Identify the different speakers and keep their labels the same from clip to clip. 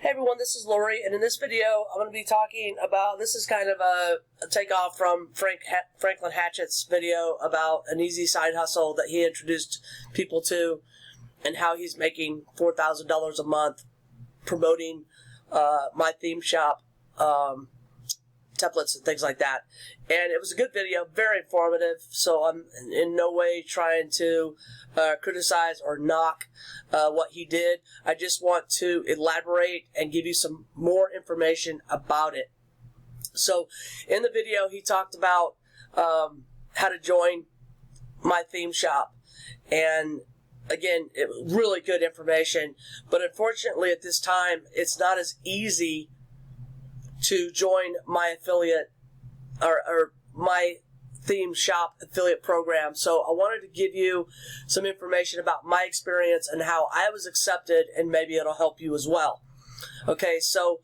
Speaker 1: Hey everyone, this is Lori, and in this video I'm going to be talking about, this is kind of a takeoff from Franklin Hatchett's video about an easy side hustle that he introduced people to and how he's making $4,000 a month promoting MyThemeShop templates and things like that. And it was a good video, very informative, so I'm in no way trying to criticize or knock what he did. I just want to elaborate and give you some more information about it. So in the video he talked about how to join MyThemeShop, and again, it was really good information, but unfortunately at this time it's not as easy to join my affiliate or MyThemeShop affiliate program. So I wanted to give you some information about my experience and how I was accepted, and maybe it'll help you as well. Okay, so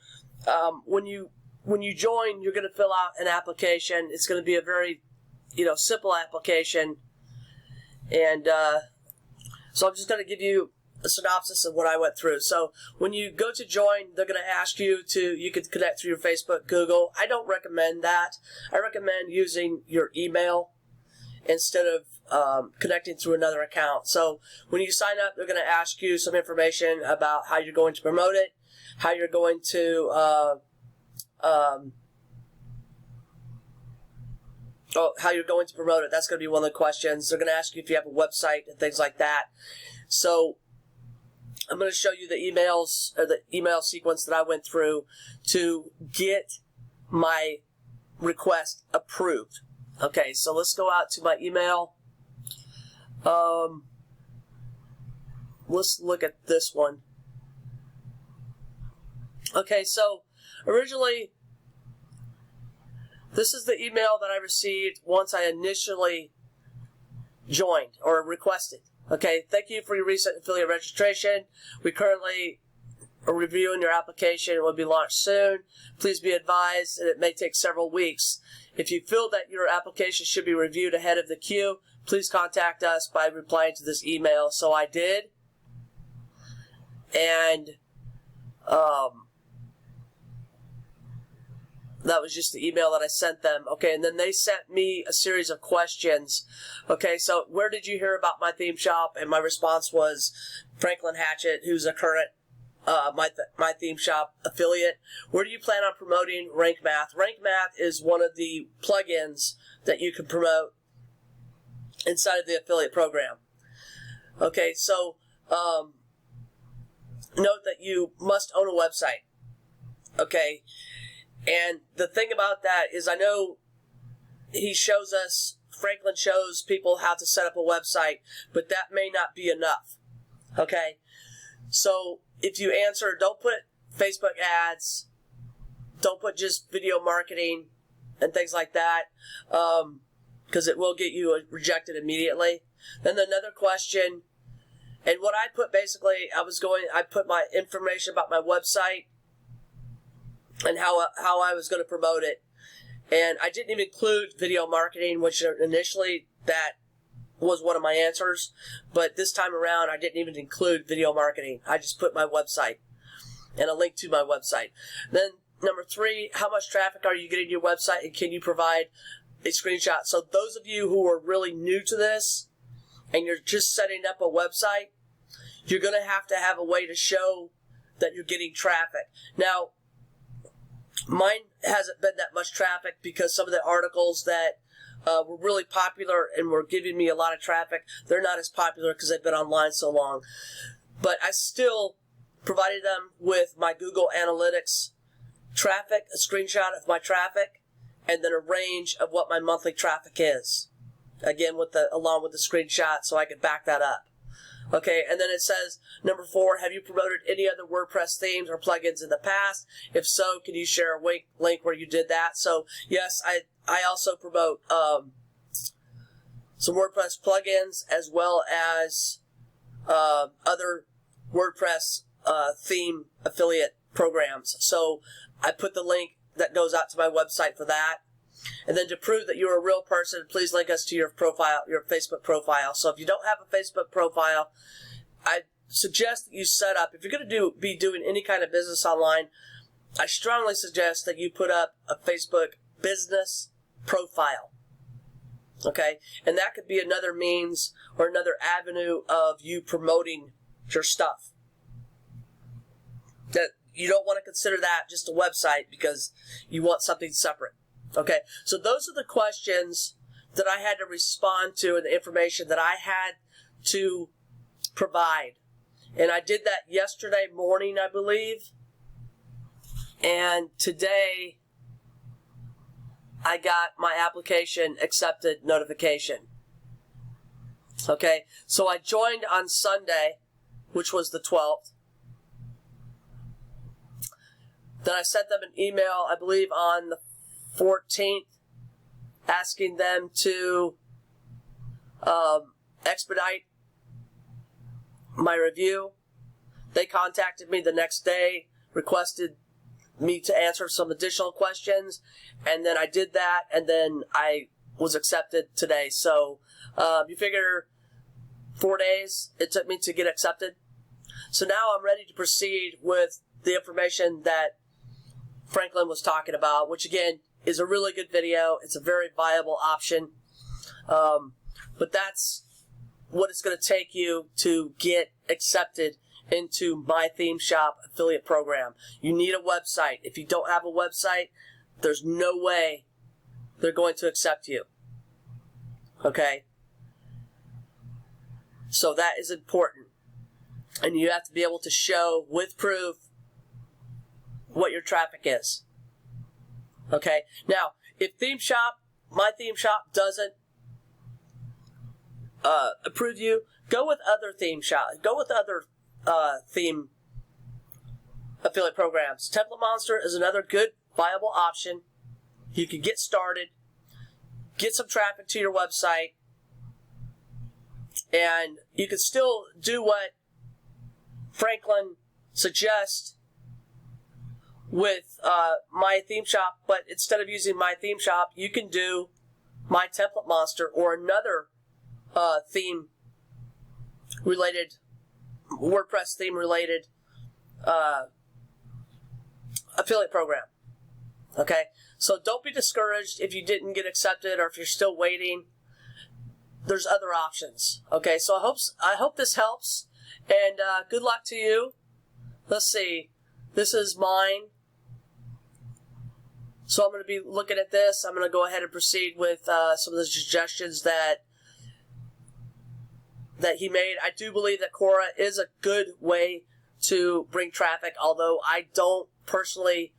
Speaker 1: when you join, you're going to fill out an application. It's going to be a very simple application, and so I'm just going to give you a synopsis of what I went through. So when you go to join, they're going to ask you can connect through your Facebook, Google. I don't recommend that. I recommend using your email instead of connecting through another account. So when you sign up, they're going to ask you some information about how you're going to promote it, how you're going to promote it. That's going to be one of the questions. They're going to ask you if you have a website and things like that. So I'm going to show you the emails, or the email sequence that I went through to get my request approved. Okay, so let's go out to my email. Let's look at this one. Okay, so originally, this is the email that I received once I initially joined or requested. Okay, thank you for your recent affiliate registration. We currently are reviewing your application. It will be launched soon. Please be advised that it may take several weeks. If you feel that your application should be reviewed ahead of the queue, please contact us by replying to this email. So I did, and that was just the email that I sent them. Okay, and then they sent me a series of questions. Okay, so where did you hear about MyThemeShop? And my response was Franklin Hatchett, who's a current MyThemeShop affiliate. Where do you plan on promoting Rank Math? Rank Math is one of the plugins that you can promote inside of the affiliate program. Okay, so note that you must own a website. Okay. And the thing about that is, I know Franklin shows people how to set up a website, but that may not be enough. Okay? So if you answer, don't put Facebook ads, don't put just video marketing and things like that, because it will get you rejected immediately. Then another question, and what I put basically, I put my information about my website and how I was going to promote it. And I didn't even include video marketing, which initially that was one of my answers. But this time around, I didn't even include video marketing. I just put my website and a link to my website. Then number 3, how much traffic are you getting to your website, and can you provide a screenshot? So those of you who are really new to this and you're just setting up a website, you're going to have a way to show that you're getting traffic. Now, mine hasn't been that much traffic because some of the articles that were really popular and were giving me a lot of traffic, they're not as popular because they've been online so long. But I still provided them with my Google Analytics traffic, a screenshot of my traffic, and then a range of what my monthly traffic is. Again, along with the screenshot, so I could back that up. Okay, and then it says, number 4, have you promoted any other WordPress themes or plugins in the past? If so, can you share a link where you did that? So, yes, I also promote some WordPress plugins as well as other WordPress theme affiliate programs. So, I put the link that goes out to my website for that. And then to prove that you're a real person, please link us to your profile, your Facebook profile. So if you don't have a Facebook profile, I suggest that you set up, if you're going to be doing any kind of business online, I strongly suggest that you put up a Facebook business profile. Okay? And that could be another means or another avenue of you promoting your stuff. That you don't want to consider that just a website because you want something separate. Okay? So those are the questions that I had to respond to and the information that I had to provide. And I did that yesterday morning, I believe. And today, I got my application accepted notification. Okay, so I joined on Sunday, which was the 12th. Then I sent them an email, I believe, on the 14th, asking them to expedite my review. They contacted me the next day, requested me to answer some additional questions, and then I did that, and then I was accepted today. So you figure 4 days it took me to get accepted. So now I'm ready to proceed with the information that Franklin was talking about, which again is a really good video. It's a very viable option, but that's what it's going to take you to get accepted into MyThemeShop affiliate program. You need a website. If you don't have a website, there's no way they're going to accept you. Okay? So that is important. And you have to be able to show with proof what your traffic is. Okay? Now, if MyThemeShop doesn't approve you, go with other theme shop. Go with other theme affiliate programs. Template Monster is another good, viable option. You can get started, get some traffic to your website, and you can still do what Franklin suggests with MyThemeShop, but instead of using MyThemeShop, you can do Template Monster or another theme-related, WordPress theme-related affiliate program. Okay? So don't be discouraged if you didn't get accepted or if you're still waiting. There's other options. Okay? So I hope this helps, and good luck to you. Let's see. This is mine. So I'm going to be looking at this. I'm going to go ahead and proceed with some of the suggestions that he made. I do believe that Quora is a good way to bring traffic, although I don't personally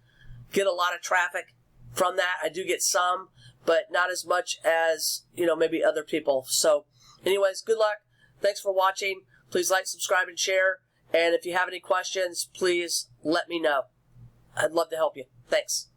Speaker 1: get a lot of traffic from that. I do get some, but not as much as, maybe other people. So anyways, good luck. Thanks for watching. Please like, subscribe, and share. And if you have any questions, please let me know. I'd love to help you. Thanks.